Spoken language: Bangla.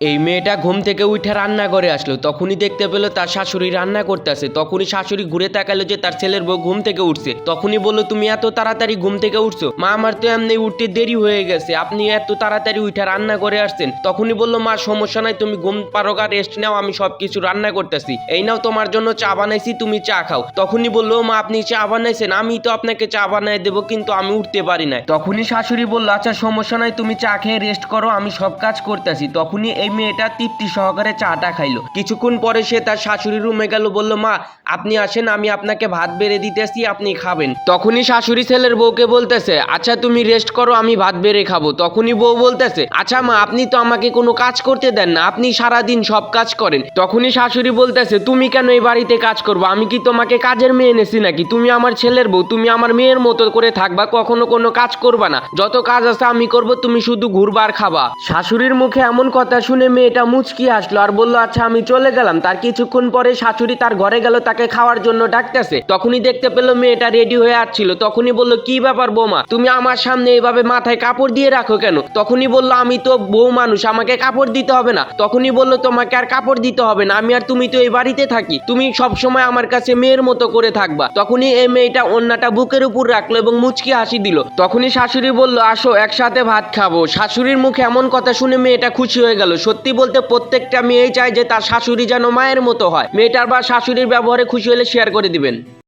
এই মেয়েটা ঘুম থেকে উঠে রান্না করে আসলো, তখনই দেখতে পেলো তার শাশুড়ি রান্না করতেছে। তখনই শাশুড়ি ঘুরে তাকালো যে তার ছেলের বউ ঘুম থেকে উঠছে। তখনই বললো, তুমি এত তাড়াতাড়ি ঘুম থেকে উঠছো? মা, আমার তো এমনি উঠতে দেরি হয়ে গেছে, আপনি এত তাড়াতাড়ি উঠে রান্না করে আসছেন। তখনই বললো, মা সমস্যা নাই, তুমি ঘুম পারোগা, রেস্ট নাও, আমি সবকিছু রান্না করতেছি। এই নাও তোমার জন্য চা বানাইছি, তুমি চা খাও। তখনই বললো, মা আপনি চা বানাইছেন? আমি তো আপনাকে চা বানাই দেবো, কিন্তু আমি উঠতে পারি না। তখনই শাশুড়ি বললো, আচ্ছা সমস্যা নাই, তুমি চা খেয়ে রেস্ট করো, আমি সব কাজ করতেছি। তখনই এই মেয়েটা তৃপ্তি সহকারে চাটা খাইলো। কিছুক্ষণ পরে সে তার শাশুড়ির রুমে গেল, বলল, মা আপনি আসেন, আমি আপনাকে ভাত বেড়ে দিতেছি, আপনি খাবেন। তখনই শাশুড়ি ছেলের বউকে বলতেছে, আচ্ছা তুমি রেস্ট করো, আমি ভাত বেড়ে খাবো। তখনই বউ বলতেছে, আচ্ছা মা আপনি তো আমাকে কোনো কাজ করতে দেন না, আপনি সারাদিন সব কাজ করেন। তখনই শাশুড়ি বলতেছে, তুমি কেন এই বাড়িতে কাজ করবো? আমি কি তোমাকে কাজের মেয়ে এনেছি নাকি? তুমি আমার ছেলের বউ, তুমি আমার মেয়ের মতো করে থাকবা, কখনো কোনো কাজ করবা না। যত কাজ আছে আমি করব, তুমি শুধু ঘুরবার খাবা। শাশুড়ির মুখে এমন কথা শুনে মেয়েটা মুচকি আসলো আর বলল, আচ্ছা আমি চলে গেলাম। তার কিছুক্ষণ পরে শাশুড়ি তার ঘরে গেল, তাকে খাওয়ার জন্য ডাকতেছে। তখনই দেখতে পেলো মেয়েটা রেডি হয়ে আসছিল। তখনই বলল, কি ব্যাপার বৌমা, তুমি আমার সামনে এইভাবে মাথায় কাপড় দিয়ে রাখো কেন? তখনই বলল, আমি তো বউ মানুষ, আমাকে কাপড় দিতে হবে না। তখনই বলল, তোমাকে আর কাপড় দিতে হবে না, আমি আর তুমি তো এই বাড়িতে থাকি, তুমি সব সময় আমার কাছে মেয়ের মতো করে থাকবা। তখনই এই মেয়েটা ওন্নাটা বুকের উপর রাখলো এবং মুচকি হাসি দিল। তখনই শাশুড়ি বলল, আসো একসাথে ভাত খাবো। শাশুড়ির মুখে এমন কথা শুনে মেয়েটা খুশি হয়ে গেল। সত্যি বলতে প্রত্যেকটা মেয়েই চায় যে তার শাশুড়ি যেন মায়ের মতো হয়। মেয়েটার বা শাশুড়ির ব্যবহারে খুশি হলে শেয়ার করে দিবেন।